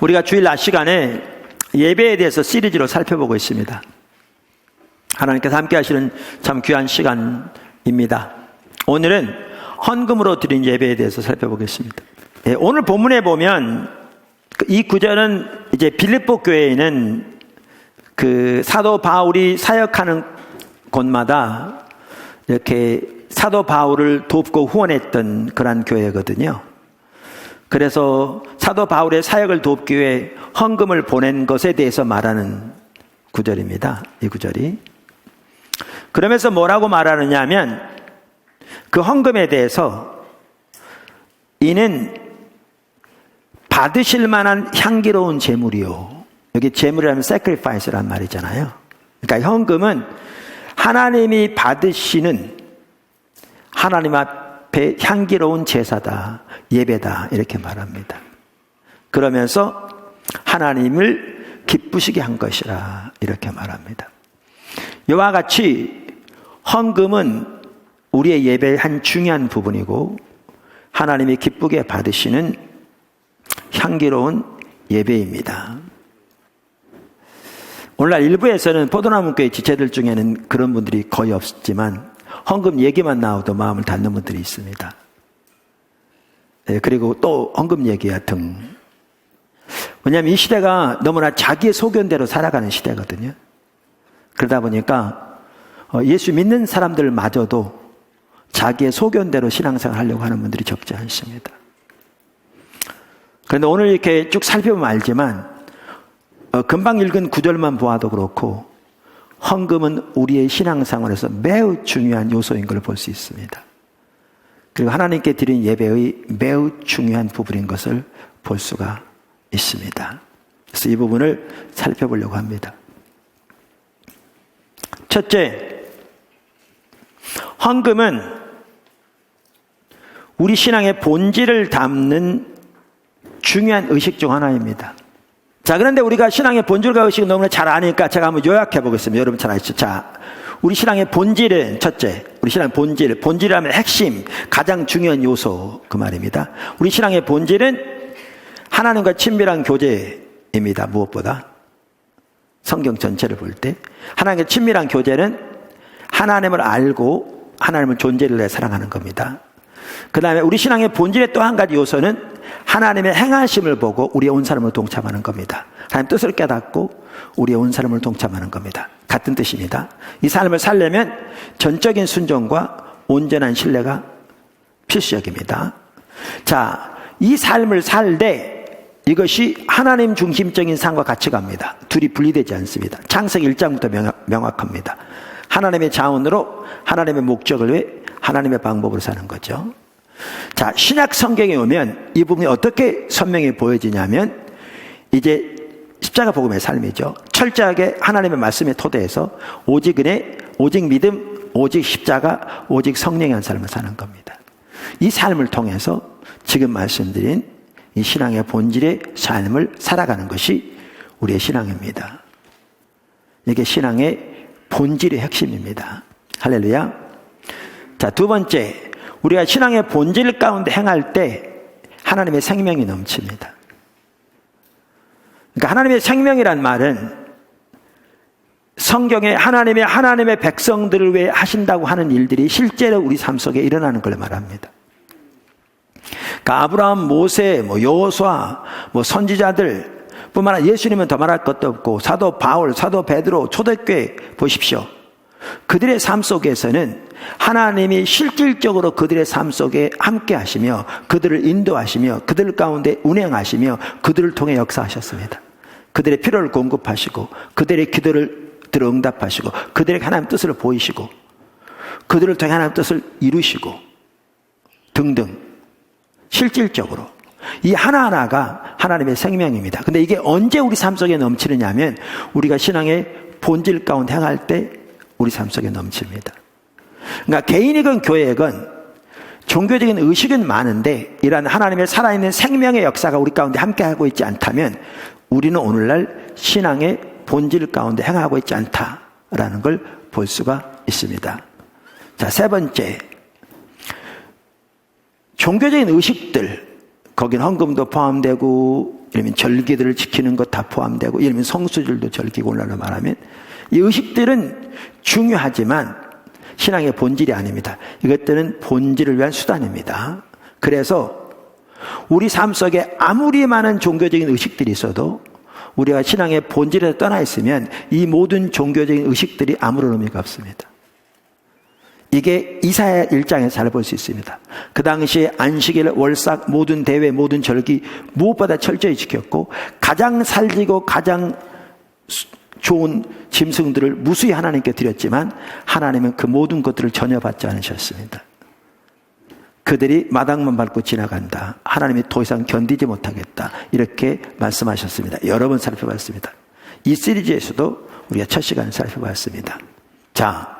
우리가 주일 낮 시간에 예배에 대해서 시리즈로 살펴보고 있습니다. 하나님께서 함께 하시는 참 귀한 시간입니다. 오늘은 헌금으로 드린 예배에 대해서 살펴보겠습니다. 오늘 본문에 보면 이 구절은 이제 빌립보 교회에는 그 사도 바울이 사역하는 곳마다 이렇게 사도 바울을 돕고 후원했던 그런 교회거든요. 그래서 사도 바울의 사역을 돕기 위해 헌금을 보낸 것에 대해서 말하는 구절입니다. 이 구절이. 그러면서 뭐라고 말하느냐 하면 그 헌금에 대해서 이는 받으실 만한 향기로운 제물이요. 여기 제물이라면 sacrifice란 말이잖아요. 그러니까 헌금은 하나님이 받으시는 하나님 앞에 향기로운 제사다, 예배다 이렇게 말합니다. 그러면서 하나님을 기쁘시게 한 것이라 이렇게 말합니다. 이와 같이 헌금은 우리의 예배의 한 중요한 부분이고 하나님이 기쁘게 받으시는 향기로운 예배입니다. 오늘날 일부에서는 포도나무교회 지체들 중에는 그런 분들이 거의 없지만 헌금 얘기만 나와도 마음을 닫는 분들이 있습니다. 그리고 또 헌금 얘기야 등. 왜냐하면 이 시대가 너무나 자기의 소견대로 살아가는 시대거든요. 그러다 보니까 예수 믿는 사람들마저도 자기의 소견대로 신앙생활 하려고 하는 분들이 적지 않습니다. 그런데 오늘 이렇게 쭉 살펴보면 알지만 금방 읽은 구절만 보아도 그렇고 헌금은 우리의 신앙생활에서 매우 중요한 요소인 걸 볼 수 있습니다. 그리고 하나님께 드린 예배의 매우 중요한 부분인 것을 볼 수가 있습니다. 그래서 이 부분을 살펴보려고 합니다. 첫째, 헌금은 우리 신앙의 본질을 담는 중요한 의식 중 하나입니다. 자, 그런데 우리가 신앙의 본질과 의식을 너무나 잘 아니까 제가 한번 요약해 보겠습니다. 여러분 잘 아시죠? 자, 우리 신앙의 본질은 첫째, 우리 신앙의 본질이라면 핵심, 가장 중요한 요소 그 말입니다. 우리 신앙의 본질은 하나님과 친밀한 교제입니다. 무엇보다 성경 전체를 볼 때 하나님과 친밀한 교제는 하나님을 알고 하나님을 존재를 해 사랑하는 겁니다. 그 다음에 우리 신앙의 본질의 또 한 가지 요소는 하나님의 행하심을 보고 우리의 온 사람을 동참하는 겁니다. 하나님 뜻을 깨닫고 우리의 온 사람을 동참하는 겁니다. 같은 뜻입니다. 이 삶을 살려면 전적인 순종과 온전한 신뢰가 필수적입니다. 자, 이 삶을 살 때 이것이 하나님 중심적인 삶과 같이 갑니다. 둘이 분리되지 않습니다. 창세기 1장부터 명확합니다. 하나님의 자원으로 하나님의 목적을 위해 하나님의 방법으로 사는 거죠. 자, 신약 성경에 오면 이 부분이 어떻게 선명히 보여지냐면 이제 십자가 복음의 삶이죠. 철저하게 하나님의 말씀에 토대해서 오직 은혜, 오직 믿음, 오직 십자가, 오직 성령의 한 삶을 사는 겁니다. 이 삶을 통해서 지금 말씀드린 이 신앙의 본질의 삶을 살아가는 것이 우리의 신앙입니다. 이게 신앙의 본질의 핵심입니다. 할렐루야. 자, 두 번째, 우리가 신앙의 본질 가운데 행할 때 하나님의 생명이 넘칩니다. 그러니까 하나님의 생명이란 말은 성경에 하나님의 백성들을 위해 하신다고 하는 일들이 실제로 우리 삶 속에 일어나는 걸 말합니다. 그러니까 아브라함, 모세, 여호수아, 선지자들 뿐만 아니라 예수님은 더 말할 것도 없고 사도 바울, 사도 베드로, 초대교회 보십시오. 그들의 삶 속에서는 하나님이 실질적으로 그들의 삶 속에 함께 하시며 그들을 인도하시며 그들 가운데 운행하시며 그들을 통해 역사하셨습니다. 그들의 필요를 공급하시고 그들의 기도를 들어 응답하시고 그들에게 하나님의 뜻을 보이시고 그들을 통해 하나님의 뜻을 이루시고 등등 실질적으로 이 하나하나가 하나님의 생명입니다. 근데 이게 언제 우리 삶 속에 넘치느냐 하면 우리가 신앙의 본질 가운데 행할 때 우리 삶 속에 넘칩니다. 그러니까 개인이건 교회건 종교적인 의식은 많은데 이러한 하나님의 살아있는 생명의 역사가 우리 가운데 함께하고 있지 않다면 우리는 오늘날 신앙의 본질 가운데 행하고 있지 않다라는 걸 볼 수가 있습니다. 자, 세 번째, 종교적인 의식들, 거긴 헌금도 포함되고 예를 들면 절기들을 지키는 것 다 포함되고, 예를 들면 성수절도 절기고, 오늘날로 말하면 이 의식들은 중요하지만 신앙의 본질이 아닙니다. 이것들은 본질을 위한 수단입니다. 그래서 우리 삶 속에 아무리 많은 종교적인 의식들이 있어도 우리가 신앙의 본질에서 떠나 있으면 이 모든 종교적인 의식들이 아무런 의미가 없습니다. 이게 이사야 1장에서 잘 볼 수 있습니다. 그 당시에 안식일, 월삭, 모든 대회, 모든 절기 무엇보다 철저히 지켰고, 가장 살지고 가장 좋은 짐승들을 무수히 하나님께 드렸지만 하나님은 그 모든 것들을 전혀 받지 않으셨습니다. 그들이 마당만 밟고 지나간다. 하나님이 더 이상 견디지 못하겠다. 이렇게 말씀하셨습니다. 여러 번 살펴봤습니다. 이 시리즈에서도 우리가 첫 시간을 살펴봤습니다. 자,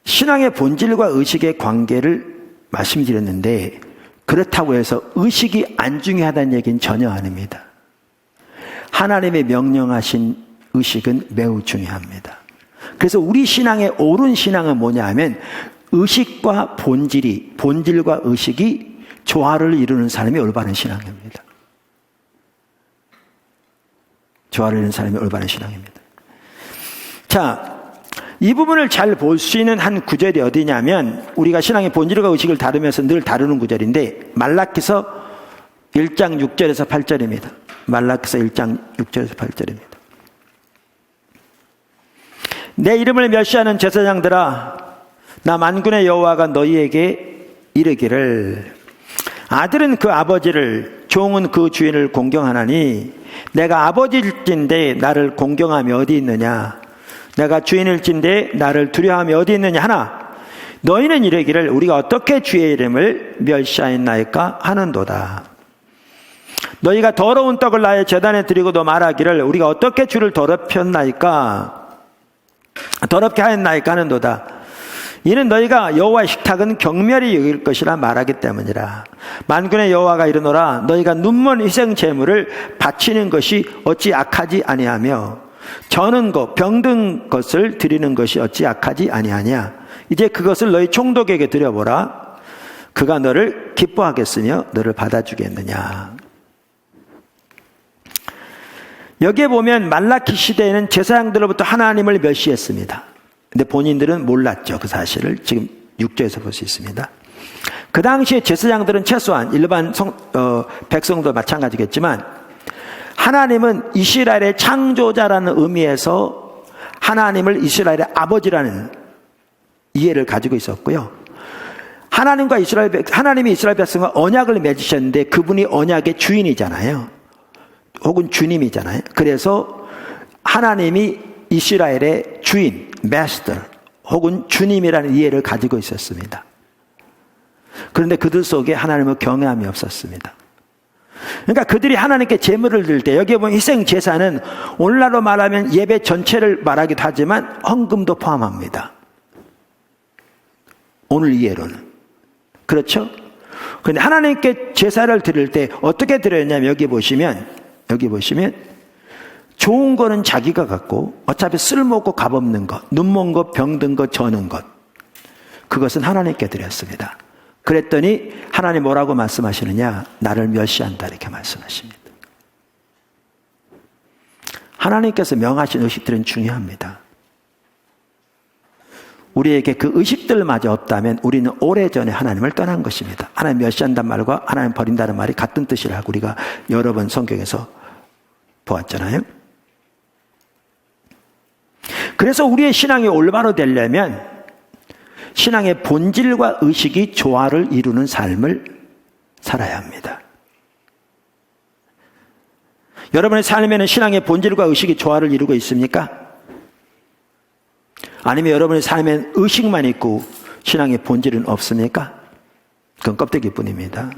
신앙의 본질과 의식의 관계를 말씀드렸는데, 그렇다고 해서 의식이 안 중요하다는 얘기는 전혀 아닙니다. 하나님의 명령하신 의식은 매우 중요합니다. 그래서 우리 신앙의 옳은 신앙은 뭐냐 하면 의식과 본질과 의식이 조화를 이루는 삶이 올바른 신앙입니다. 조화를 이루는 삶이 올바른 신앙입니다. 자, 이 부분을 잘 볼 수 있는 한 구절이 어디냐면, 우리가 신앙의 본질과 의식을 다루면서 늘 다루는 구절인데, 말라기서 1장 6절에서 8절입니다. 말라기서 1장 6절에서 8절입니다. 내 이름을 멸시하는 제사장들아, 나 만군의 여호와가 너희에게 이르기를, 아들은 그 아버지를, 종은 그 주인을 공경하나니 내가 아버지일진데 나를 공경함이 어디 있느냐, 내가 주인일진데 나를 두려워함이 어디 있느냐 하나, 너희는 이르기를 우리가 어떻게 주의 이름을 멸시하였나이까 하는도다. 너희가 더러운 떡을 나의 제단에 드리고도 말하기를 우리가 어떻게 주를 더럽게 하였나이까 하는도다. 이는 너희가 여호와의 식탁은 경멸히 여길 것이라 말하기 때문이라. 만군의 여호와가 이르노라, 너희가 눈먼 희생 제물을 바치는 것이 어찌 악하지 아니하며 저는 것 병든 것을 드리는 것이 어찌 악하지 아니하냐. 이제 그것을 너희 총독에게 드려보라. 그가 너를 기뻐하겠으며 너를 받아주겠느냐. 여기에 보면 말라기 시대에는 제사장들로부터 하나님을 멸시했습니다. 근데 본인들은 몰랐죠. 그 사실을 지금 6절에서 볼 수 있습니다. 그 당시에 제사장들은 최소한 일반 백성도 마찬가지겠지만, 하나님은 이스라엘의 창조자라는 의미에서 하나님을 이스라엘의 아버지라는 이해를 가지고 있었고요. 하나님이 이스라엘 백성과 언약을 맺으셨는데 그분이 언약의 주인이잖아요. 혹은 주님이잖아요. 그래서 하나님이 이스라엘의 주인, 마스터, 혹은 주님이라는 이해를 가지고 있었습니다. 그런데 그들 속에 하나님의 경외함이 없었습니다. 그러니까 그들이 하나님께 제물을 드릴 때, 여기에 보면 희생 제사는 오늘날로 말하면 예배 전체를 말하기도 하지만 헌금도 포함합니다. 오늘 이해로는. 그렇죠? 그런데 하나님께 제사를 드릴 때 어떻게 드렸냐면, 여기 보시면 좋은 거는 자기가 갖고 어차피 쓸모없고 값없는 것, 눈먼 것, 병든 것, 저는 것, 그것은 하나님께 드렸습니다. 그랬더니 하나님 뭐라고 말씀하시느냐? 나를 멸시한다, 이렇게 말씀하십니다. 하나님께서 명하신 의식들은 중요합니다. 우리에게 그 의식들마저 없다면 우리는 오래전에 하나님을 떠난 것입니다. 하나님 멸시한다는 말과 하나님 버린다는 말이 같은 뜻이라고 우리가 여러 번 성경에서 보았잖아요. 그래서 우리의 신앙이 올바로 되려면 신앙의 본질과 의식이 조화를 이루는 삶을 살아야 합니다. 여러분의 삶에는 신앙의 본질과 의식이 조화를 이루고 있습니까? 아니면 여러분의 삶엔 의식만 있고 신앙의 본질은 없습니까? 그건 껍데기뿐입니다.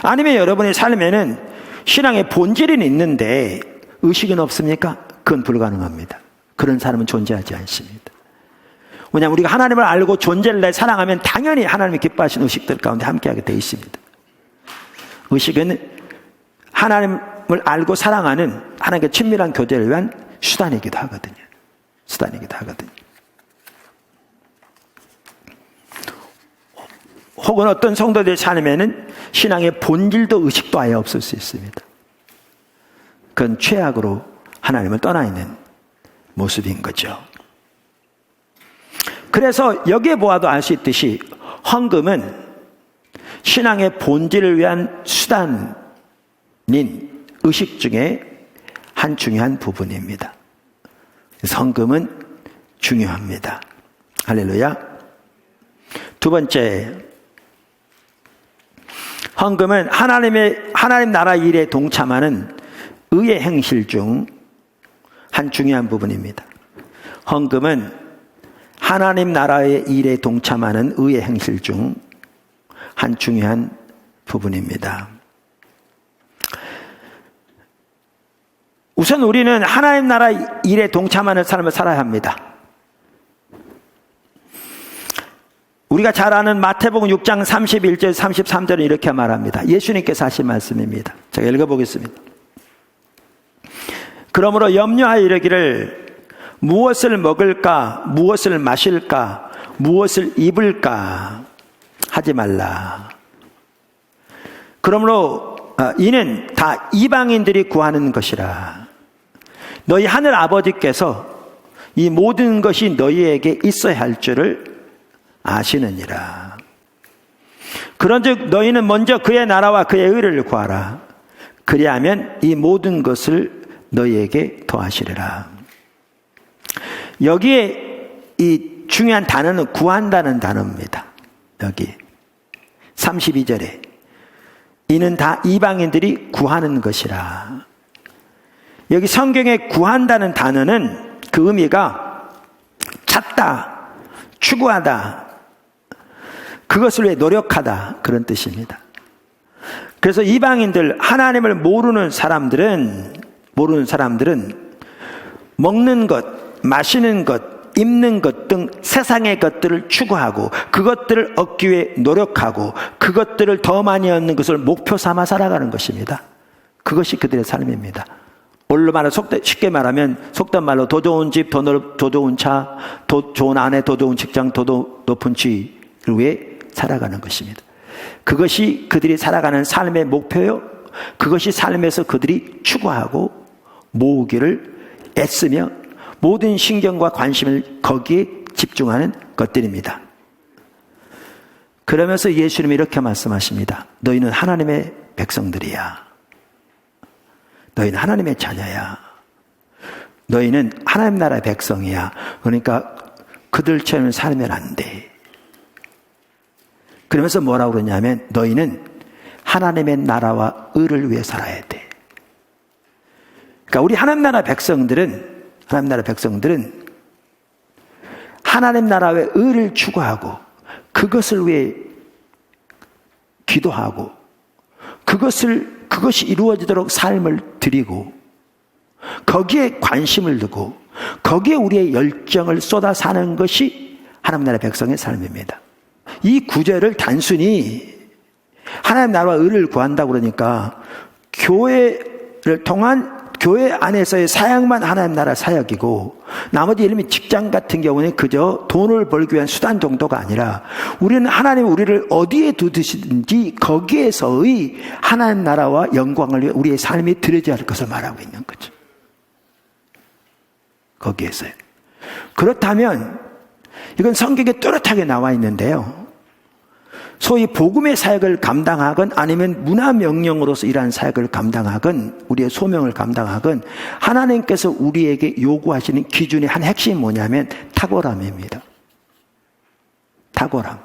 아니면 여러분의 삶에는 신앙의 본질은 있는데 의식은 없습니까? 그건 불가능합니다. 그런 사람은 존재하지 않습니다. 왜냐하면 우리가 하나님을 알고 존재를 내 사랑하면 당연히 하나님이 기뻐하신 의식들 가운데 함께하게 되어 있습니다. 의식은 하나님을 알고 사랑하는 하나님과 친밀한 교제를 위한 수단이기도 하거든요. 혹은 어떤 성도들의 삶에는 신앙의 본질도 의식도 아예 없을 수 있습니다. 그건 최악으로 하나님을 떠나 있는 모습인 거죠. 그래서 여기에 보아도 알 수 있듯이 헌금은 신앙의 본질을 위한 수단인 의식 중에 한 중요한 부분입니다. 헌금은 중요합니다. 할렐루야. 두 번째, 헌금은 하나님 나라 일에 동참하는 의의 행실 중 한 중요한 부분입니다. 헌금은 하나님 나라의 일에 동참하는 의의 행실 중 한 중요한 부분입니다. 우선 우리는 하나님 나라 일에 동참하는 삶을 살아야 합니다. 우리가 잘 아는 마태복음 6장 31절 33절은 이렇게 말합니다. 예수님께서 하신 말씀입니다. 제가 읽어보겠습니다. 그러므로 염려하여 이르기를 무엇을 먹을까, 무엇을 마실까, 무엇을 입을까 하지 말라. 그러므로 이는 다 이방인들이 구하는 것이라. 너희 하늘 아버지께서 이 모든 것이 너희에게 있어야 할 줄을 아시느니라. 그런즉 너희는 먼저 그의 나라와 그의 의를 구하라. 그리하면 이 모든 것을 너희에게 더하시리라. 여기에 이 중요한 단어는 구한다는 단어입니다. 여기 32절에 이는 다 이방인들이 구하는 것이라. 여기 성경에 구한다는 단어는 그 의미가 찾다, 추구하다, 그것을 위해 노력하다, 그런 뜻입니다. 그래서 이방인들, 하나님을 모르는 사람들은 먹는 것, 마시는 것, 입는 것 등 세상의 것들을 추구하고 그것들을 얻기 위해 노력하고 그것들을 더 많이 얻는 것을 목표 삼아 살아가는 것입니다. 그것이 그들의 삶입니다. 쉽게 말하면 속된 말로 더 좋은 집, 더 좋은 차, 더 좋은 아내, 더 좋은 직장, 더 높은 지위를 위해 살아가는 것입니다. 그것이 그들이 살아가는 삶의 목표요. 그것이 삶에서 그들이 추구하고 모으기를 애쓰며 모든 신경과 관심을 거기에 집중하는 것들입니다. 그러면서 예수님이 이렇게 말씀하십니다. 너희는 하나님의 백성들이야. 너희는 하나님의 자녀야. 너희는 하나님 나라의 백성이야. 그러니까 그들처럼 살면 안 돼. 그러면서 뭐라고 그러냐면 너희는 하나님의 나라와 의를 위해 살아야 돼. 그러니까 우리 하나님 나라 백성들은 하나님 나라의 의를 추구하고 그것을 위해 기도하고 그것이 이루어지도록 삶을 드리고 거기에 관심을 두고 거기에 우리의 열정을 쏟아 사는 것이 하나님 나라 백성의 삶입니다. 이 구절을 단순히 하나님 나라와 의를 구한다고 그러니까 교회를 통한 교회 안에서의 사역만 하나님 나라 사역이고 나머지 예를 들면 직장 같은 경우는 그저 돈을 벌기 위한 수단 정도가 아니라 우리는 하나님 우리를 어디에 두시든지 거기에서의 하나님 나라와 영광을 위해 우리의 삶이 드려져야 할 것을 말하고 있는 거죠. 거기에서요. 그렇다면 이건 성경에 뚜렷하게 나와 있는데요. 소위 복음의 사역을 감당하건 아니면 문화 명령으로서 이러한 사역을 감당하건 우리의 소명을 감당하건 하나님께서 우리에게 요구하시는 기준의 한 핵심이 뭐냐면 탁월함입니다. 탁월함.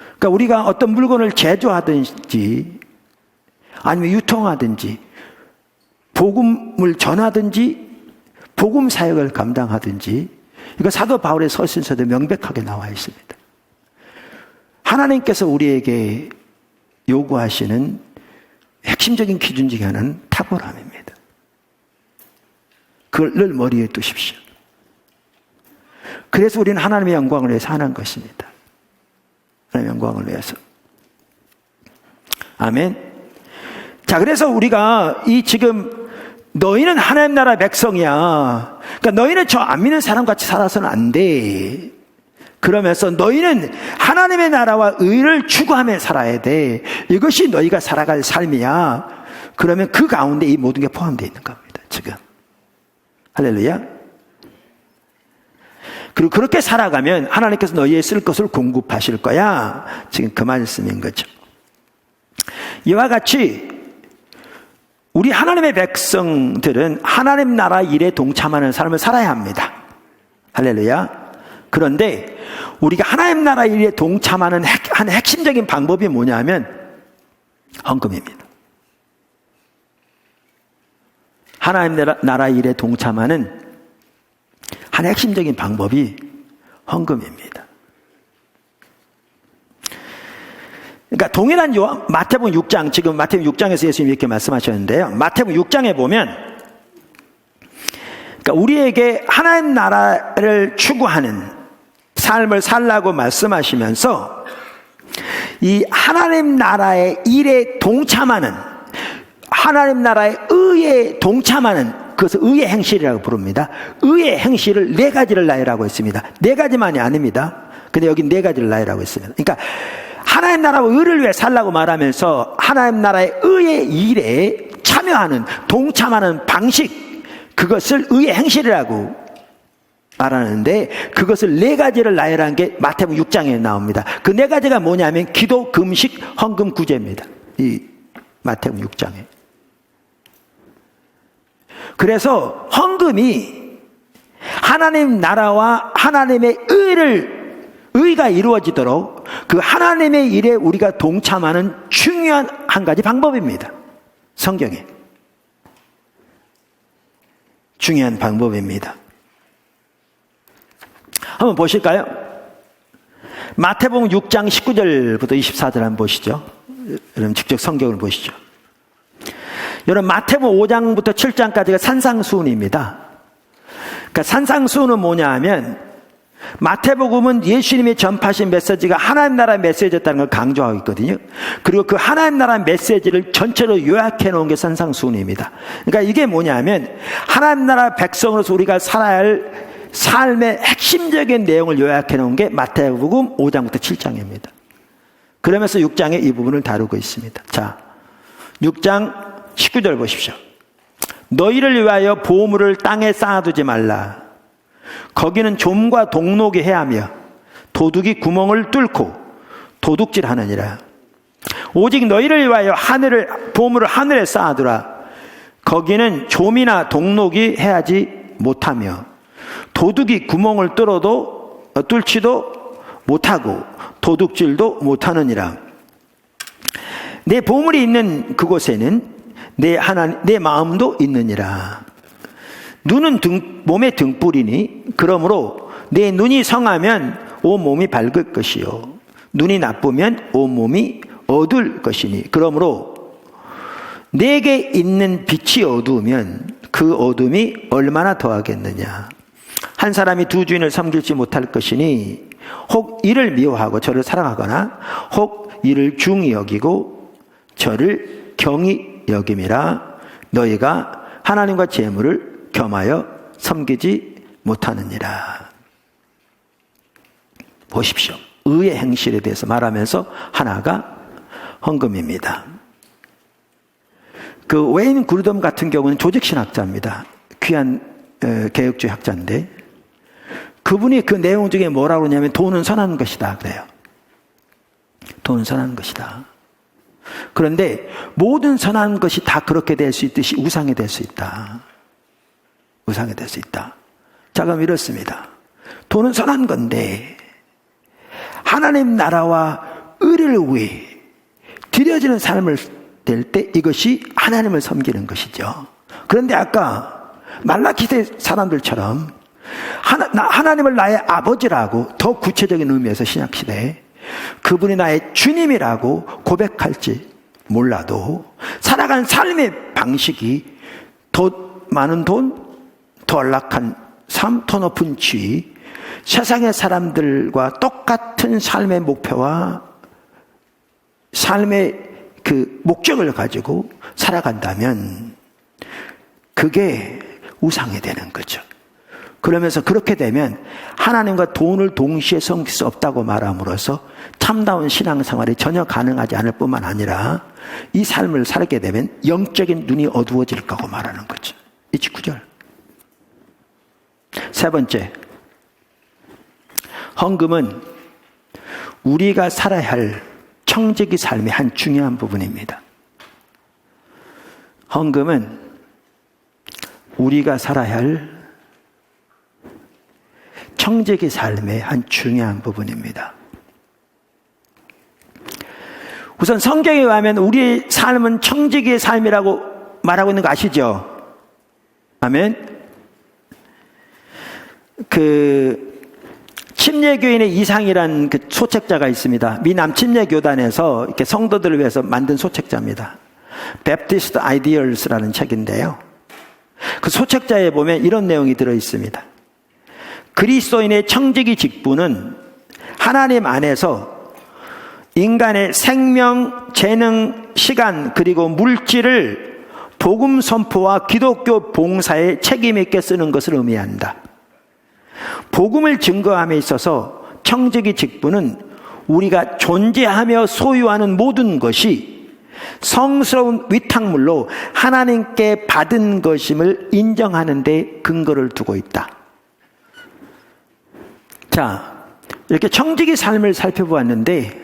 그러니까 우리가 어떤 물건을 제조하든지 아니면 유통하든지 복음을 전하든지 복음 사역을 감당하든지 이거 사도 바울의 서신서도 명백하게 나와 있습니다. 하나님께서 우리에게 요구하시는 핵심적인 기준 중에 하나는 탁월함입니다. 그걸 늘 머리에 두십시오. 그래서 우리는 하나님의 영광을 위해서 하는 것입니다. 하나님의 영광을 위해서. 아멘. 자, 그래서 우리가 지금 너희는 하나님 나라 백성이야. 그러니까 너희는 저 안 믿는 사람 같이 살아서는 안 돼. 그러면서 너희는 하나님의 나라와 의를 추구하며 살아야 돼. 이것이 너희가 살아갈 삶이야. 그러면 그 가운데 이 모든 게 포함되어 있는 겁니다. 지금. 할렐루야. 그리고 그렇게 살아가면 하나님께서 너희의 쓸 것을 공급하실 거야. 지금 그 말씀인 거죠. 이와 같이 우리 하나님의 백성들은 하나님 나라 일에 동참하는 삶을 살아야 합니다. 할렐루야. 그런데 우리가 하나님 나라 일에 동참하는 한 핵심적인 방법이 뭐냐면 헌금입니다. 하나님 나라 일에 동참하는 한 핵심적인 방법이 헌금입니다. 그러니까 동일한 마태복음 6장, 지금 마태복음 6장에서 예수님이 이렇게 말씀하셨는데요. 마태복음 6장에 보면, 그러니까 우리에게 하나님 나라를 추구하는 삶을 살라고 말씀하시면서 이 하나님 나라의 일에 동참하는, 하나님 나라의 의에 동참하는, 그것을 의의 행실이라고 부릅니다. 의의 행실을 4가지를 나열하고 있습니다. 4가지만이 아닙니다. 근데 여기 4가지를 나열하고 있습니다. 그러니까 하나님 나라와 의를 위해 살라고 말하면서 하나님 나라의 의의 일에 참여하는, 동참하는 방식, 그것을 의의 행실이라고 말하는데, 그것을 4가지를 나열한 게 마태복음 6장에 나옵니다. 그 4가지가 뭐냐면 기도, 금식, 헌금, 구제입니다. 이 마태복음 6장에. 그래서 헌금이 하나님 나라와 하나님의 의가 이루어지도록 그 하나님의 일에 우리가 동참하는 중요한 한 가지 방법입니다. 성경에. 중요한 방법입니다. 한번 보실까요? 마태복음 6장 19절부터 24절 한번 보시죠. 여러분 직접 성경을 보시죠. 여러분 마태복음 5장부터 7장까지가 산상수훈입니다. 그러니까 산상수훈은 뭐냐 하면 마태복음은 예수님이 전파하신 메시지가 하나님 나라의 메시지였다는 걸 강조하고 있거든요. 그리고 그 하나님 나라의 메시지를 전체로 요약해 놓은 게 산상수훈입니다. 그러니까 이게 뭐냐 하면 하나님 나라 백성으로서 우리가 살아야 할 삶의 핵심적인 내용을 요약해 놓은 게 마태복음 5장부터 7장입니다. 그러면서 6장에 이 부분을 다루고 있습니다. 자, 6장 19절 보십시오. 너희를 위하여 보물을 땅에 쌓아두지 말라. 거기는 좀과 동록이 해하며 도둑이 구멍을 뚫고 도둑질하느니라. 오직 너희를 위하여 보물을 하늘에 쌓아두라. 거기는 좀이나 동록이 해하지 못하며 도둑이 구멍을 뚫지도 못하고 도둑질도 못하느니라. 내 보물이 있는 그곳에는 내 마음도 있느니라. 눈은 몸의 등불이니 그러므로 내 눈이 성하면 온 몸이 밝을 것이요 눈이 나쁘면 온 몸이 어두울 것이니 그러므로 내게 있는 빛이 어두우면 그 어둠이 얼마나 더하겠느냐. 한 사람이 두 주인을 섬길지 못할 것이니 혹 이를 미워하고 저를 사랑하거나 혹 이를 중히 여기고 저를 경히 여김이라. 너희가 하나님과 재물을 겸하여 섬기지 못하느니라. 보십시오. 의의 행실에 대해서 말하면서 하나가 헌금입니다. 그 웨인 구르덤 같은 경우는 조직신학자입니다. 귀한 개혁주의 학자인데 그분이 그 내용 중에 뭐라고 그러냐면 돈은 선한 것이다 그래요. 돈은 선한 것이다. 그런데 모든 선한 것이 다 그렇게 될 수 있듯이 우상이 될 수 있다. 우상이 될 수 있다. 자, 그럼 이렇습니다. 돈은 선한 건데 하나님 나라와 의를 위해 드려지는 삶을 될 때 이것이 하나님을 섬기는 것이죠. 그런데 아까 말라기대 사람들처럼 하나님을 나의 아버지라고 더 구체적인 의미에서 신약시대에 그분이 나의 주님이라고 고백할지 몰라도 살아간 삶의 방식이 더 많은 돈, 더 안락한 삶, 더 높은 지위, 세상의 사람들과 똑같은 삶의 목표와 삶의 그 목적을 가지고 살아간다면 그게 우상이 되는 거죠. 그러면서 그렇게 되면 하나님과 돈을 동시에 섬길 수 없다고 말함으로써 참다운 신앙생활이 전혀 가능하지 않을 뿐만 아니라 이 삶을 살게 되면 영적인 눈이 어두워질 거고 말하는 거죠. 이 19절. 세 번째, 헌금은 우리가 살아야 할 청지기 삶의 한 중요한 부분입니다. 헌금은 우리가 살아야 할 청지기 삶의 한 중요한 부분입니다. 우선 성경에 의하면 우리의 삶은 청지기의 삶이라고 말하고 있는 거 아시죠? 아멘. 침례교인의 이상이란 그 소책자가 있습니다. 미남 침례교단에서 이렇게 성도들을 위해서 만든 소책자입니다. Baptist Ideals라는 책인데요. 그 소책자에 보면 이런 내용이 들어 있습니다. 그리스도인의 청지기 직분은 하나님 안에서 인간의 생명, 재능, 시간 그리고 물질을 복음 선포와 기독교 봉사에 책임 있게 쓰는 것을 의미한다. 복음을 증거함에 있어서 청지기 직분은 우리가 존재하며 소유하는 모든 것이 성스러운 위탁물로 하나님께 받은 것임을 인정하는 데 근거를 두고 있다. 자, 이렇게 청지기 삶을 살펴보았는데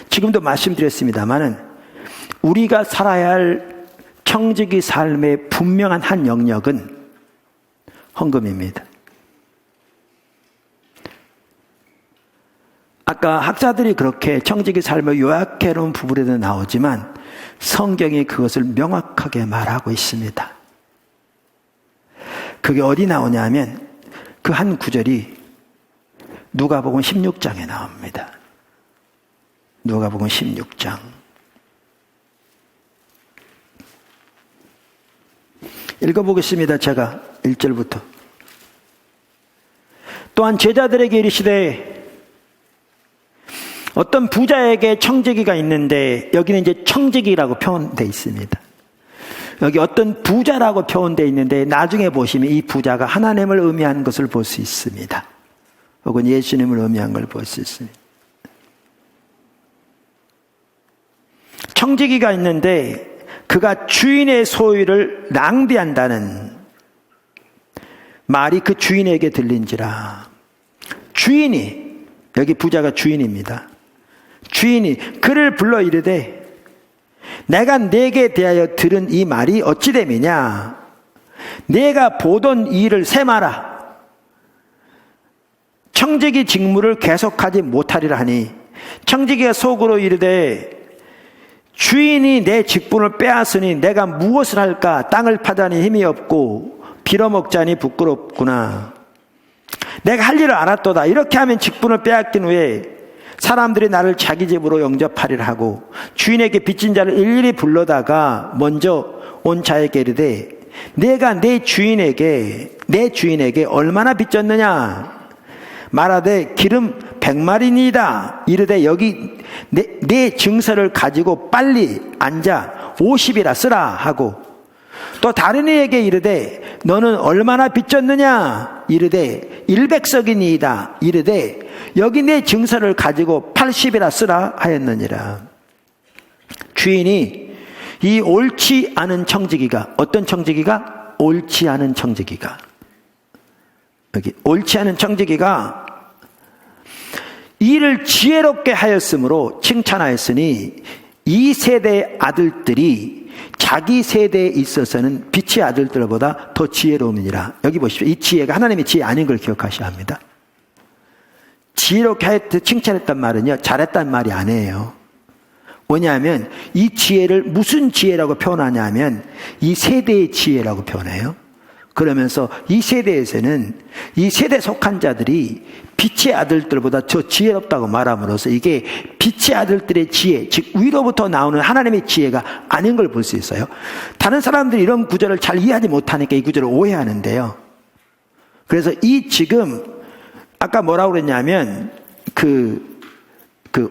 지금도 말씀드렸습니다마는 우리가 살아야 할 청지기 삶의 분명한 한 영역은 헌금입니다. 아까 학자들이 그렇게 청지기 삶을 요약해 놓은 부분에도 나오지만 성경이 그것을 명확하게 말하고 있습니다. 그게 어디 나오냐면 그 한 구절이 누가복음 16장에 나옵니다. 누가복음 16장. 읽어보겠습니다. 제가 1절부터. 또한 제자들에게 이르시되 어떤 부자에게 청지기가 있는데, 여기는 이제 청지기라고 표현되어 있습니다. 여기 어떤 부자라고 표현되어 있는데 나중에 보시면 이 부자가 하나님을 의미하는 것을 볼 수 있습니다. 혹은 예수님을 의미한 걸 볼 수 있습니다. 청지기가 있는데 그가 주인의 소유를 낭비한다는 말이 그 주인에게 들린지라. 주인이, 여기 부자가 주인입니다. 주인이 그를 불러 이르되 내가 네게 대하여 들은 이 말이 어찌 됨이냐. 네가 보던 일을 세마라. 청지기 직무를 계속하지 못하리라 하니, 청지기가 속으로 이르되 주인이 내 직분을 빼앗으니 내가 무엇을 할까. 땅을 파자니 힘이 없고 빌어먹자니 부끄럽구나. 내가 할 일을 알았도다. 이렇게 하면 직분을 빼앗긴 후에 사람들이 나를 자기 집으로 영접하리라 하고 주인에게 빚진 자를 일일이 불러다가 먼저 온 자에게 이르되 내가 내 주인에게 얼마나 빚졌느냐. 말하되 기름 100마리니이다. 이르되 여기 내 증서를 가지고 빨리 앉아 50이라 쓰라 하고, 또 다른 이에게 이르되 너는 얼마나 빚졌느냐. 이르되 100석이니이다. 이르되 여기 내 증서를 가지고 80이라 쓰라 하였느니라. 주인이 이 옳지 않은 청지기가, 어떤 청지기가? 옳지 않은 청지기가, 여기 옳지 않은 청지기가 이를 지혜롭게 하였으므로 칭찬하였으니 이 세대 아들들이 자기 세대에 있어서는 빛의 아들들보다 더 지혜로움이니라. 여기 보십시오. 이 지혜가 하나님의 지혜 아닌 걸 기억하셔야 합니다. 지혜롭게 하였다 칭찬했단 말은요, 잘했단 말이 아니에요. 뭐냐면 이 지혜를 무슨 지혜라고 표현하냐 하면 이 세대의 지혜라고 표현해요. 그러면서 이 세대에서는 이 세대 속한 자들이 빛의 아들들보다 더 지혜롭다고 말함으로써 이게 빛의 아들들의 지혜, 즉 위로부터 나오는 하나님의 지혜가 아닌 걸 볼 수 있어요. 다른 사람들이 이런 구절을 잘 이해하지 못하니까 이 구절을 오해하는데요. 그래서 이 지금 아까 뭐라고 그랬냐면 그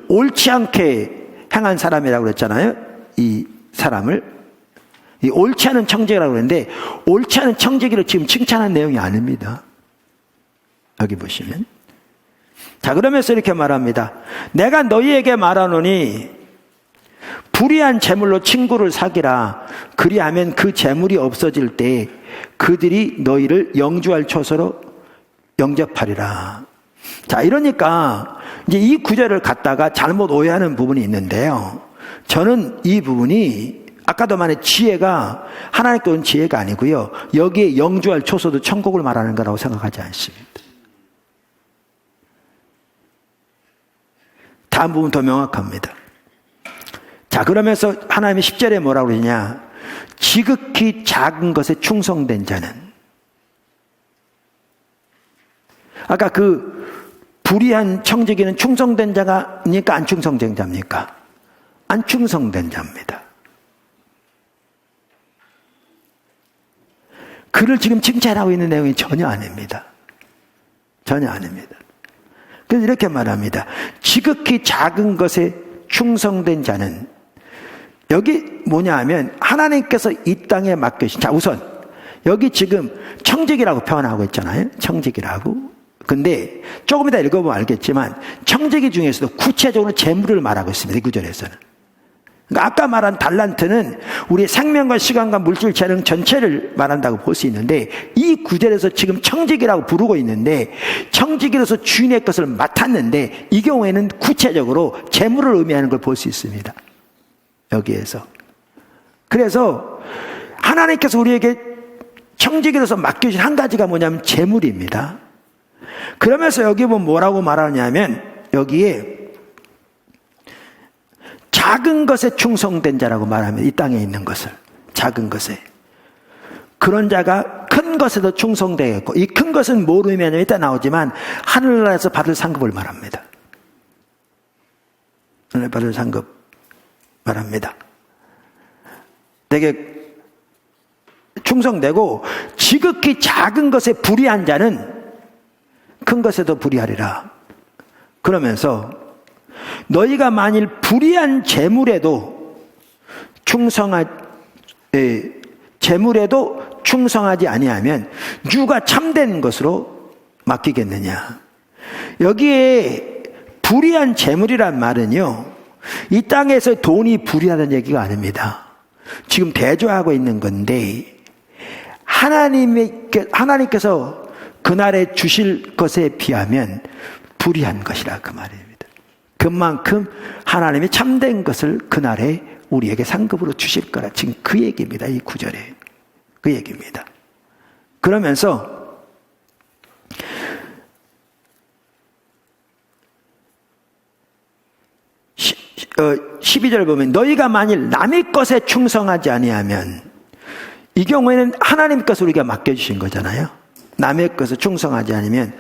옳지 않게 행한 사람이라고 그랬잖아요. 이 사람을. 이 옳지 않은 청지기라고 그랬는데 옳지 않은 청지기를 지금 칭찬한 내용이 아닙니다. 여기 보시면. 자, 그러면서 이렇게 말합니다. 내가 너희에게 말하노니 불의한 재물로 친구를 사귀라. 그리하면 그 재물이 없어질 때 그들이 너희를 영주할 처소로 영접하리라. 자, 이러니까 이제 이 구절을 갖다가 잘못 오해하는 부분이 있는데요. 저는 이 부분이 아까도 말한 지혜가 하나님께 온 지혜가 아니고요. 여기에 영주할 처소도 천국을 말하는 거라고 생각하지 않습니다. 다음 부분 더 명확합니다. 자, 그러면서 하나님이 10절에 뭐라고 그러냐? 지극히 작은 것에 충성된 자는. 아까 그 불의한 청지기는 충성된 자가니까 안 충성된 자입니까? 안 충성된 자입니다. 그를 지금 칭찬하고 있는 내용이 전혀 아닙니다. 전혀 아닙니다. 그래서 이렇게 말합니다. 지극히 작은 것에 충성된 자는, 여기 뭐냐 하면 하나님께서 이 땅에 맡기신, 자, 우선 여기 지금 청직이라고 표현하고 있잖아요. 청직이라고. 근데 조금 이따 읽어보면 알겠지만 청지기 중에서도 구체적으로 재물을 말하고 있습니다. 이 구절에서는. 그러니까 아까 말한 달란트는 우리의 생명과 시간과 물질 재능 전체를 말한다고 볼 수 있는데, 이 구절에서 지금 청지기라고 부르고 있는데, 청지기로서 주인의 것을 맡았는데 이 경우에는 구체적으로 재물을 의미하는 걸 볼 수 있습니다. 여기에서. 그래서 하나님께서 우리에게 청지기로서 맡겨주신 한 가지가 뭐냐면 재물입니다. 그러면서 여기 보면 뭐라고 말하냐면, 여기에 작은 것에 충성된 자라고 말하면, 이 땅에 있는 것을, 작은 것에. 그런 자가 큰 것에도 충성되겠고, 이 큰 것은 뭘 의미하냐면 이따 나오지만 하늘나라에서 받을 상급을 말합니다. 하늘 받을 상급 말합니다. 되게 충성되고, 지극히 작은 것에 불의한 자는 큰 것에도 불의하리라. 그러면서 너희가 만일 불의한 재물에도 충성하지 아니하면 누가 참된 것으로 맡기겠느냐. 여기에 불의한 재물이란 말은요, 이 땅에서 돈이 불의하다는 얘기가 아닙니다. 지금 대조하고 있는 건데, 하나님께서 그날에 주실 것에 비하면 불의한 것이라 그 말입니다. 그만큼 하나님이 참된 것을 그날에 우리에게 상급으로 주실 거라, 지금 그 얘기입니다. 이 구절에 그 얘기입니다. 그러면서 12절 보면 너희가 만일 남의 것에 충성하지 아니하면, 이 경우에는 하나님께서 우리가 맡겨주신 거잖아요. 남의 것을 충성하지 않으면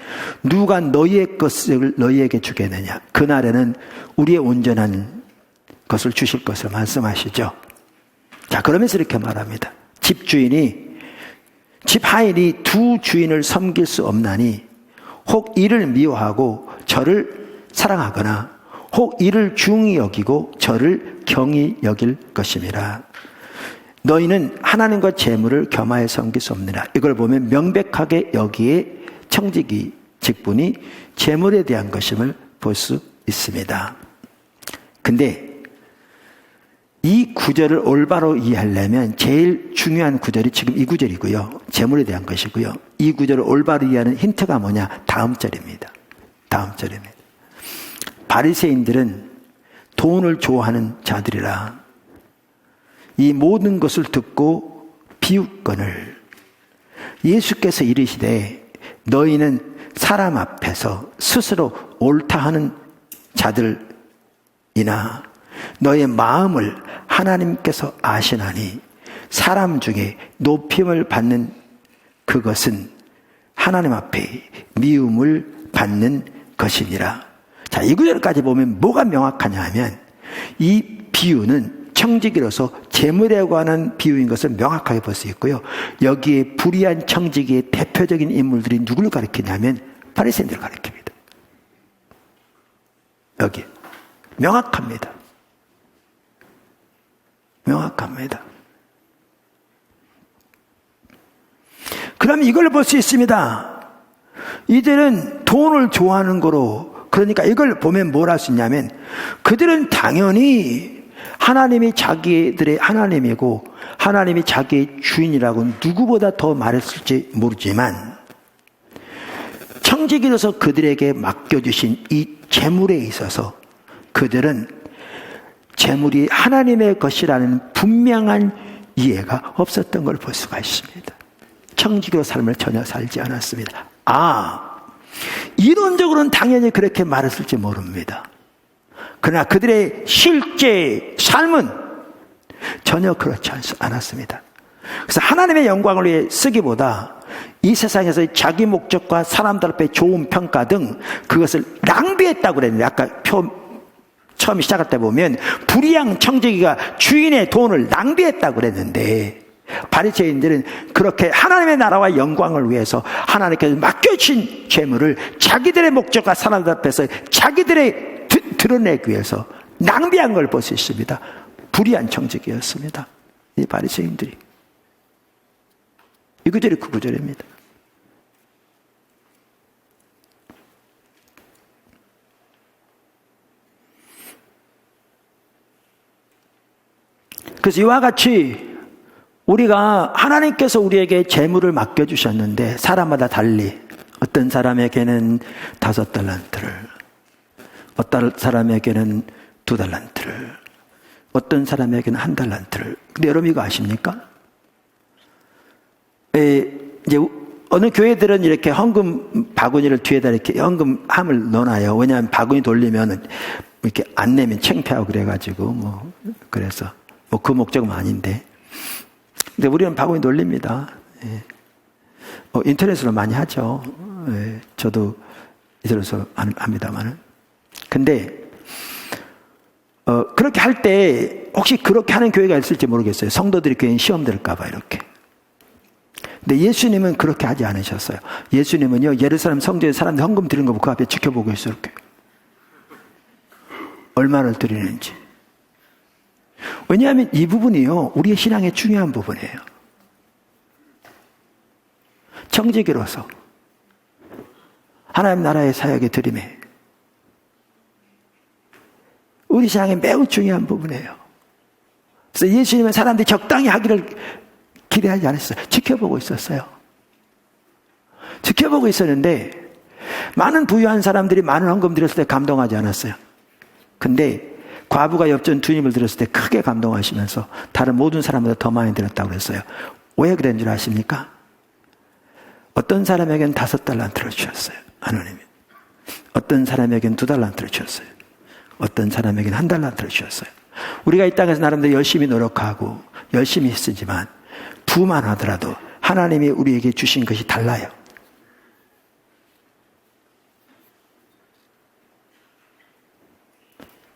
누가 너희의 것을 너희에게 주겠느냐. 그날에는 우리의 온전한 것을 주실 것을 말씀하시죠. 자, 그러면서 이렇게 말합니다. 집 하인이 두 주인을 섬길 수 없나니 혹 이를 미워하고 저를 사랑하거나 혹 이를 중히 여기고 저를 경히 여길 것임이라. 너희는 하나님과 재물을 겸하여 섬길 수 없느라. 이걸 보면 명백하게 여기에 청지기 직분이 재물에 대한 것임을 볼 수 있습니다. 근데 이 구절을 올바로 이해하려면 제일 중요한 구절이 지금 이 구절이고요. 재물에 대한 것이고요. 이 구절을 올바로 이해하는 힌트가 뭐냐? 다음 절입니다. 다음 절입니다. 바리새인들은 돈을 좋아하는 자들이라 이 모든 것을 듣고 비웃거늘 예수께서 이르시되 너희는 사람 앞에서 스스로 옳다 하는 자들이나 너의 마음을 하나님께서 아시나니 사람 중에 높임을 받는 그것은 하나님 앞에 미움을 받는 것이니라. 자, 이 구절까지 보면 뭐가 명확하냐 하면 이 비유는 청지기로서 재물에 관한 비유인 것을 명확하게 볼 수 있고요. 여기에 불의한 청지기의 대표적인 인물들이 누구를 가리키냐면 바리새인들을 가리킵니다. 여기 명확합니다. 명확합니다. 그럼 이걸 볼 수 있습니다. 이들은 돈을 좋아하는 거로, 그러니까 이걸 보면 뭘 할 수 있냐면, 그들은 당연히 하나님이 자기들의 하나님이고 하나님이 자기의 주인이라고 누구보다 더 말했을지 모르지만, 청지기로서 그들에게 맡겨주신 이 재물에 있어서 그들은 재물이 하나님의 것이라는 분명한 이해가 없었던 걸 볼 수가 있습니다. 청지기로 삶을 전혀 살지 않았습니다. 이론적으로는 당연히 그렇게 말했을지 모릅니다. 그러나 그들의 실제 삶은 전혀 그렇지 않았습니다. 그래서 하나님의 영광을 위해 쓰기보다 이 세상에서 자기 목적과 사람들 앞에 좋은 평가 등 그것을 낭비했다고 그랬는데, 아까 처음 시작할 때 보면 불의한 청지기가 주인의 돈을 낭비했다고 그랬는데, 바리새인들은 그렇게 하나님의 나라와 영광을 위해서 하나님께서 맡겨주신 재물을 자기들의 목적과 사람들 앞에서 자기들의 드러내기 위해서 낭비한 걸 볼 수 있습니다. 불의한 청지기였습니다. 이 바리새인들이. 이 구절이 그 구절입니다. 그래서 이와 같이 우리가 하나님께서 우리에게 재물을 맡겨주셨는데, 사람마다 달리 어떤 사람에게는 5달란트를, 어떤 사람에게는 2달란트를, 어떤 사람에게는 1달란트를. 근데 여러분 이거 아십니까? 이제 어느 교회들은 이렇게 헌금 바구니를 뒤에다 이렇게 헌금함을 넣어놔요. 왜냐하면 바구니 돌리면 이렇게 안 내면 창피하고 그래가지고 그래서 그 목적은 아닌데. 근데 우리는 바구니 돌립니다. 인터넷으로 많이 하죠. 저도 인터넷으로 합니다만은. 근데 그렇게 할 때 혹시 그렇게 하는 교회가 있을지 모르겠어요. 성도들이 괜히 시험 들까봐 이렇게. 근데 예수님은 그렇게 하지 않으셨어요. 예수님은요, 예루살렘 성전에 사람들 헌금 드리는 거 보고 그 앞에 지켜보고 있어요. 이렇게. 얼마를 드리는지. 왜냐하면 이 부분이요, 우리의 신앙의 중요한 부분이에요. 청지기로서 하나님 나라의 사역에 드림에 우리 신앙의 매우 중요한 부분이에요. 그래서 예수님은 사람들이 적당히 하기를 기대하지 않았어요. 지켜보고 있었어요. 지켜보고 있었는데 많은 부유한 사람들이 많은 헌금 드렸을 때 감동하지 않았어요. 근데 과부가 엽전 2입을 드렸을 때 크게 감동하시면서 다른 모든 사람보다 더 많이 드렸다고 그랬어요. 왜 그런 줄 아십니까? 어떤 사람에게는 5달란트를 주셨어요. 하나님이. 어떤 사람에게는 2달란트를 주셨어요. 어떤 사람에게는 1달란트를 주셨어요. 우리가 이 땅에서 나름대로 열심히 노력하고 열심히 쓰지만 부만 하더라도 하나님이 우리에게 주신 것이 달라요.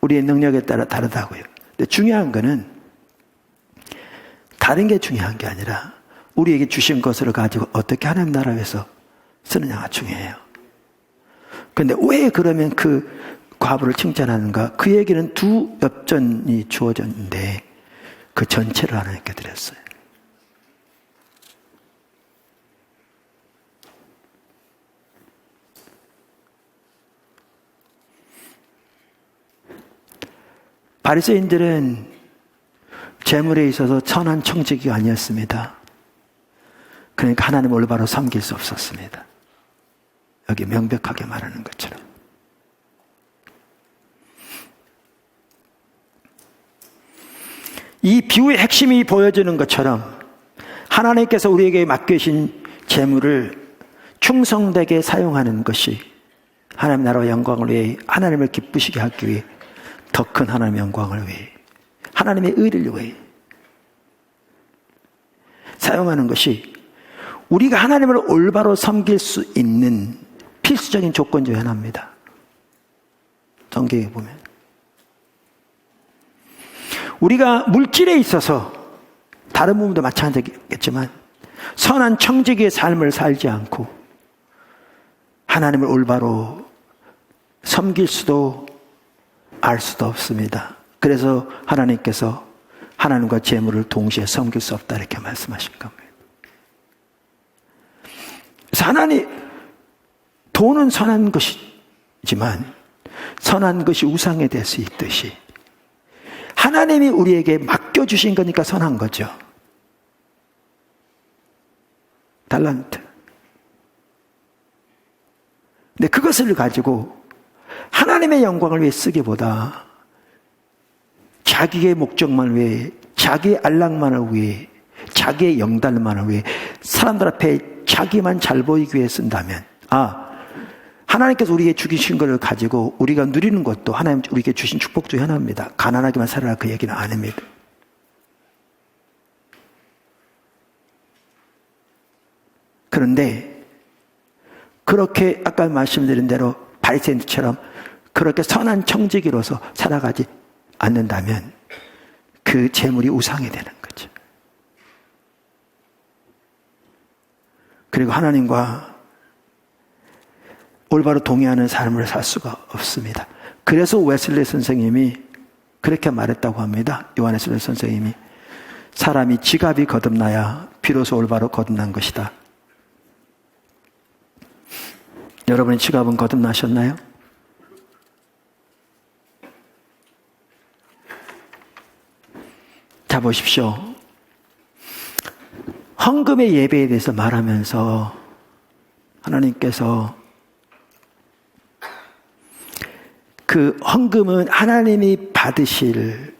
우리의 능력에 따라 다르다고요. 근데 중요한 거는 다른 게 중요한 게 아니라 우리에게 주신 것을 가지고 어떻게 하나님 나라에서 쓰느냐가 중요해요. 그런데 왜 그러면 그 과부를 칭찬하는가? 그에게는 2 엽전이 주어졌는데 그 전체를 하나님께 드렸어요. 바리새인들은 재물에 있어서 천한 청지기가 아니었습니다. 그러니까 하나님을 올바로 섬길 수 없었습니다. 여기 명백하게 말하는 것처럼. 이 비유의 핵심이 보여주는 것처럼 하나님께서 우리에게 맡기신 재물을 충성되게 사용하는 것이 하나님 나라의 영광을 위해, 하나님을 기쁘시게 하기 위해, 더 큰 하나님의 영광을 위해, 하나님의 의를 위해 사용하는 것이 우리가 하나님을 올바로 섬길 수 있는 필수적인 조건 중 하나입니다. 성경에 보면 우리가 물질에 있어서 다른 부분도 마찬가지겠지만 선한 청지기의 삶을 살지 않고 하나님을 올바로 섬길 수도 알 수도 없습니다. 그래서 하나님께서 하나님과 재물을 동시에 섬길 수 없다 이렇게 말씀하신 겁니다. 그래서 하나님, 돈은 선한 것이지만 선한 것이 우상이 될 수 있듯이 하나님이 우리에게 맡겨주신 거니까 선한 거죠. 달란트. 근데 그것을 가지고 하나님의 영광을 위해 쓰기보다 자기의 목적만을 위해, 자기의 안락만을 위해, 자기의 영달만을 위해 사람들 앞에 자기만 잘 보이기 위해 쓴다면, 하나님께서 우리에게 주신 것을 가지고 우리가 누리는 것도 하나님 우리에게 주신 축복 중에 하나입니다. 가난하게만 살아라 그 얘기는 아닙니다. 그런데 그렇게 아까 말씀드린 대로 바리새인처럼 그렇게 선한 청지기로서 살아가지 않는다면 그 재물이 우상이 되는 거죠. 그리고 하나님과 올바로 동의하는 삶을 살 수가 없습니다. 그래서 웨슬리 선생님이 그렇게 말했다고 합니다. 요한의 웨슬리 선생님이 사람이 지갑이 거듭나야 비로소 올바로 거듭난 것이다. 여러분의 지갑은 거듭나셨나요? 자, 보십시오. 헌금의 예배에 대해서 말하면서 하나님께서 그 헌금은 하나님이 받으시는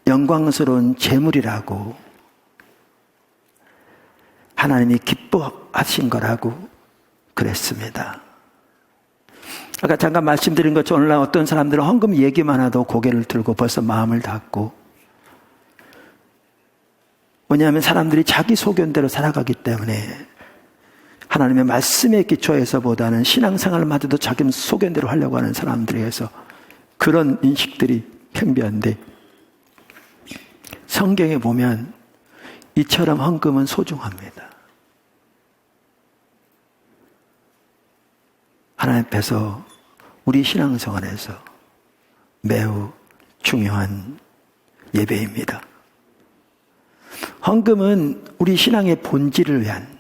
영광스러운 재물이라고 하나님이 기뻐하신 거라고 그랬습니다. 아까 잠깐 말씀드린 것처럼 오늘날 어떤 사람들은 헌금 얘기만 해도 고개를 들고 벌써 마음을 닫고, 왜냐하면 사람들이 자기 소견대로 살아가기 때문에 하나님의 말씀에 기초해서보다는 신앙생활마저도 자기 소견대로 하려고 하는 사람들에 의해서 그런 인식들이 팽배한데, 성경에 보면 이처럼 헌금은 소중합니다. 하나님 앞에서 우리 신앙생활에서 매우 중요한 예배입니다. 헌금은 우리 신앙의 본질을 위한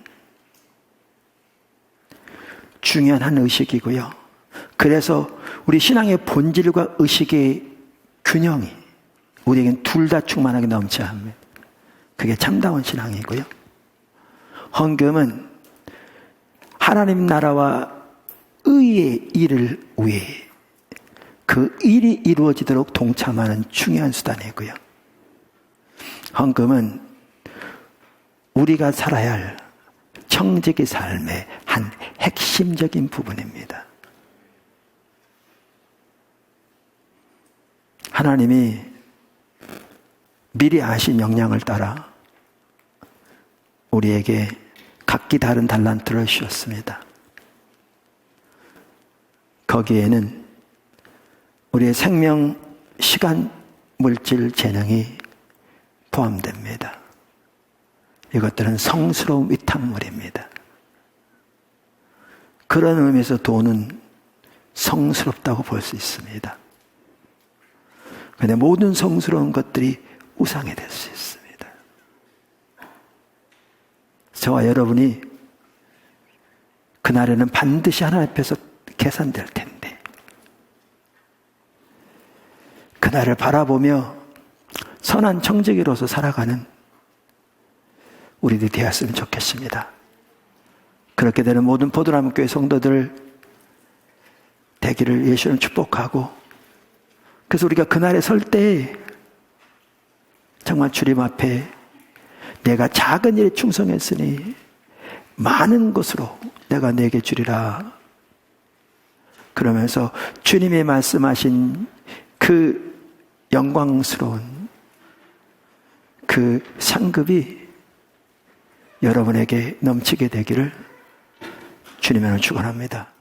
중요한 한 의식이고요. 그래서 우리 신앙의 본질과 의식의 균형이 우리에겐 둘 다 충만하게 넘쳐야 합니다. 그게 참다운 신앙이고요. 헌금은 하나님 나라와 의의 일을 위해 그 일이 이루어지도록 동참하는 중요한 수단이고요. 헌금은 우리가 살아야 할 청지기 삶의 한 핵심적인 부분입니다. 하나님이 미리 아신 역량을 따라 우리에게 각기 다른 달란트를 주셨습니다. 거기에는 우리의 생명, 시간, 물질, 재능이 포함됩니다. 이것들은 성스러운 위탁물입니다. 그런 의미에서 돈은 성스럽다고 볼 수 있습니다. 그런데 모든 성스러운 것들이 우상이 될 수 있습니다. 저와 여러분이 그날에는 반드시 하나님 앞에서 계산될 텐데, 그날을 바라보며 선한 청지기로서 살아가는 우리들이 되었으면 좋겠습니다. 그렇게 되는 모든 포도나무 교회 성도들 되기를 예수는 축복하고, 그래서 우리가 그날에 설 때 정말 주님 앞에 내가 작은 일에 충성했으니 많은 것으로 내가 내게 주리라, 그러면서 주님이 말씀하신 그 영광스러운 그 상급이 여러분에게 넘치게 되기를 주님으로 축원합니다.